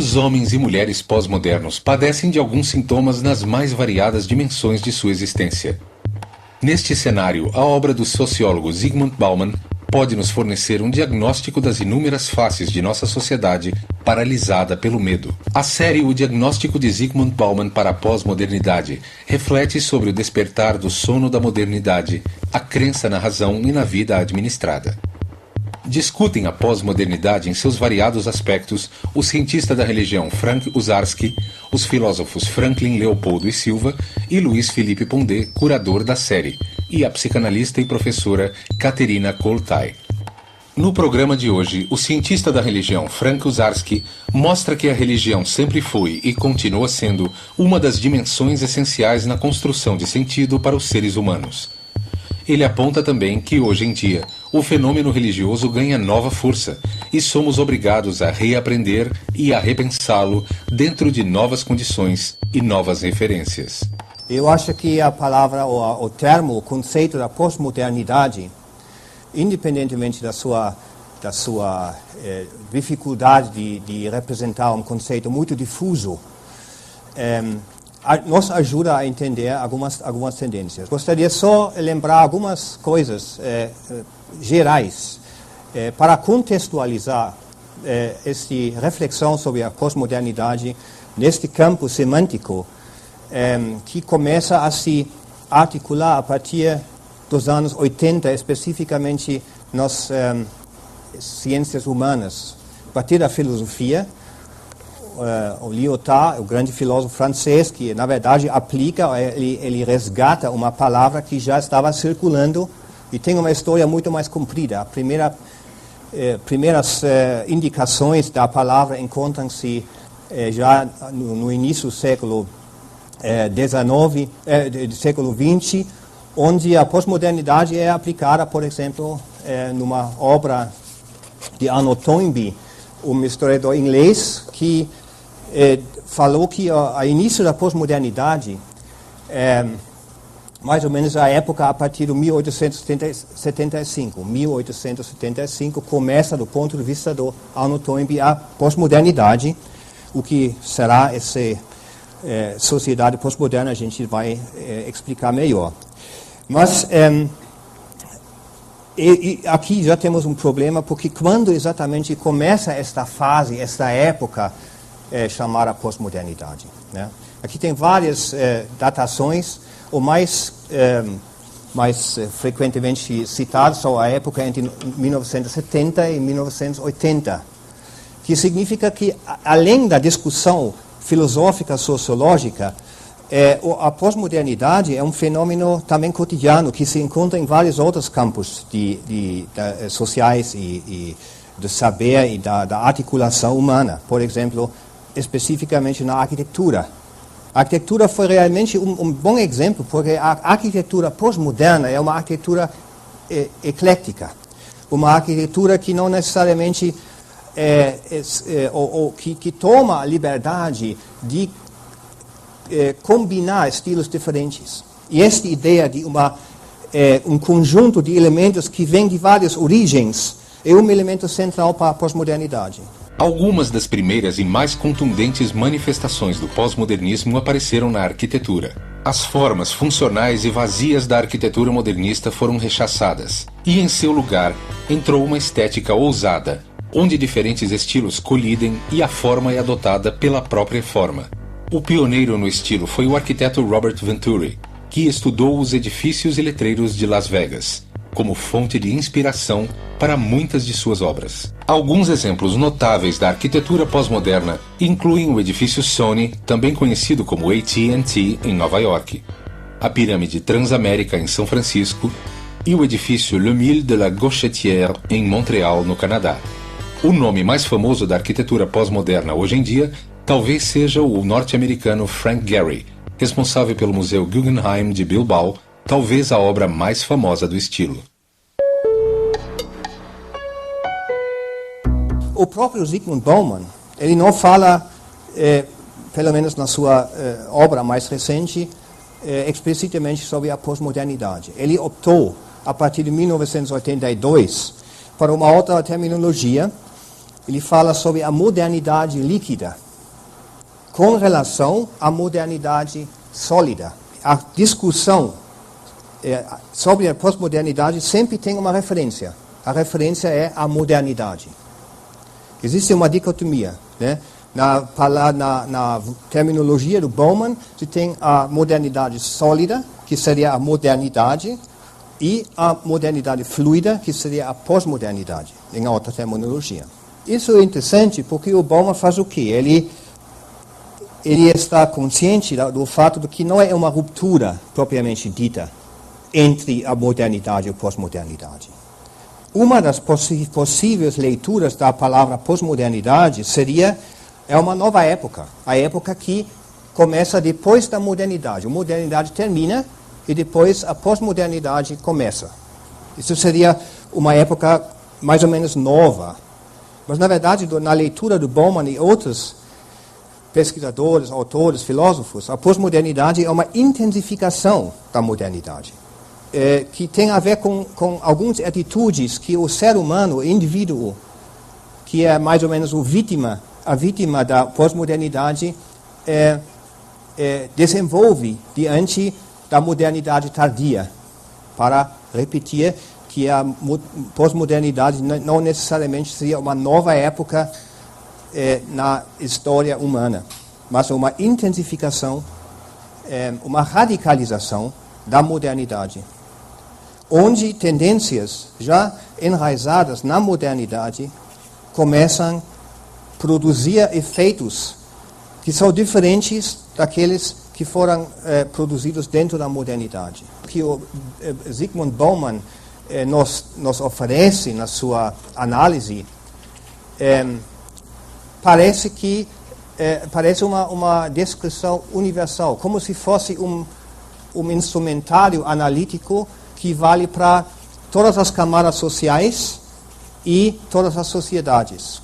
Os homens e mulheres pós-modernos padecem de alguns sintomas nas mais variadas dimensões de sua existência. Neste cenário, a obra do sociólogo Zygmunt Bauman pode nos fornecer um diagnóstico das inúmeras faces de nossa sociedade paralisada pelo medo. A série O Diagnóstico de Zygmunt Bauman para a Pós-Modernidade reflete sobre o despertar do sono da modernidade, a crença na razão e na vida administrada. Discutem a pós-modernidade em seus variados aspectos o cientista da religião Frank Uzarsky, os filósofos Franklin Leopoldo e Silva e Luiz Felipe Pondé, curador da série, e a psicanalista e professora Caterina Koltai. No programa de hoje, o cientista da religião Frank Uzarsky mostra que a religião sempre foi e continua sendo uma das dimensões essenciais na construção de sentido para os seres humanos. Ele aponta também que, hoje em dia, o fenômeno religioso ganha nova força e somos obrigados a reaprender e a repensá-lo dentro de novas condições e novas referências. Eu acho que a palavra, o termo, o conceito da pós-modernidade, independentemente da sua dificuldade de representar um conceito muito difuso, nos ajuda a entender algumas tendências. Gostaria só de lembrar algumas coisas gerais para contextualizar esta reflexão sobre a pós-modernidade neste campo semântico que começa a se articular a partir dos anos 80, especificamente nas ciências humanas, a partir da filosofia. O Lyotard, o grande filósofo francês, que na verdade aplica, ele resgata uma palavra que já estava circulando e tem uma história muito mais comprida. As primeiras indicações da palavra encontram-se já no início do século XX, onde a pós-modernidade é aplicada, por exemplo, numa obra de Arnold Toynbee, um historiador inglês que falou que a início da pós-modernidade, mais ou menos a época a partir de 1875. 1875 começa, do ponto de vista do Arnold Toynbee, a pós-modernidade. O que será essa sociedade pós-moderna a gente vai explicar melhor. Mas aqui já temos um problema, porque quando exatamente começa esta fase, esta época, chamada pós-modernidade, né? Aqui tem várias datações, o mais frequentemente citado são a época entre 1970 e 1980, que significa que, além da discussão filosófica, sociológica, a pós-modernidade é um fenômeno também cotidiano que se encontra em vários outros campos sociais e do saber e da articulação humana. Por exemplo, especificamente na arquitetura. A arquitetura foi realmente um bom exemplo, porque a arquitetura pós-moderna é uma arquitetura eclética, uma arquitetura que não necessariamente que toma a liberdade de combinar estilos diferentes. E esta ideia de um conjunto de elementos que vem de várias origens é um elemento central para a pós-modernidade. Algumas das primeiras e mais contundentes manifestações do pós-modernismo apareceram na arquitetura. As formas funcionais e vazias da arquitetura modernista foram rechaçadas, e em seu lugar entrou uma estética ousada, onde diferentes estilos colidem e a forma é adotada pela própria forma. O pioneiro no estilo foi o arquiteto Robert Venturi, que estudou os edifícios e letreiros de Las Vegas, como fonte de inspiração para muitas de suas obras. Alguns exemplos notáveis da arquitetura pós-moderna incluem o edifício Sony, também conhecido como AT&T, em Nova York, a pirâmide Transamérica, em São Francisco, e o edifício Le Mille de la Gauchetière, em Montreal, no Canadá. O nome mais famoso da arquitetura pós-moderna hoje em dia talvez seja o norte-americano Frank Gehry, responsável pelo Museu Guggenheim de Bilbao, talvez a obra mais famosa do estilo. O próprio Zygmunt Bauman, ele não fala, pelo menos na sua obra mais recente, explicitamente sobre a pós-modernidade. Ele optou, a partir de 1982, para uma outra terminologia. Ele fala sobre a modernidade líquida. com relação à modernidade sólida. A discussão sobre a pós-modernidade sempre tem uma referência. A referência é a modernidade. Existe uma dicotomia, né? Na terminologia do Bauman, você tem a modernidade sólida, que seria a modernidade, e a modernidade fluida, que seria a pós-modernidade, em outra terminologia. Isso é interessante porque o Bauman faz o quê? Ele está consciente do fato de que não é uma ruptura propriamente dita entre a modernidade e a pós-modernidade. Uma das possíveis leituras da palavra pós-modernidade é uma nova época, a época que começa depois da modernidade. A modernidade termina e depois a pós-modernidade começa. Isso seria uma época mais ou menos nova. Mas, na verdade, na leitura do Bauman e outros pesquisadores, autores, filósofos, a pós-modernidade é uma intensificação da modernidade, que tem a ver com algumas atitudes que o ser humano, o indivíduo, que é mais ou menos a vítima da pós-modernidade, desenvolve diante da modernidade tardia, para repetir que a pós-modernidade não necessariamente seria uma nova época na história humana, mas uma intensificação, uma radicalização da modernidade, onde tendências já enraizadas na modernidade começam a produzir efeitos que são diferentes daqueles que foram produzidos dentro da modernidade. O que o Zygmunt Bauman nos oferece na sua análise parece uma descrição universal, como se fosse um instrumentário analítico que vale para todas as camadas sociais e todas as sociedades.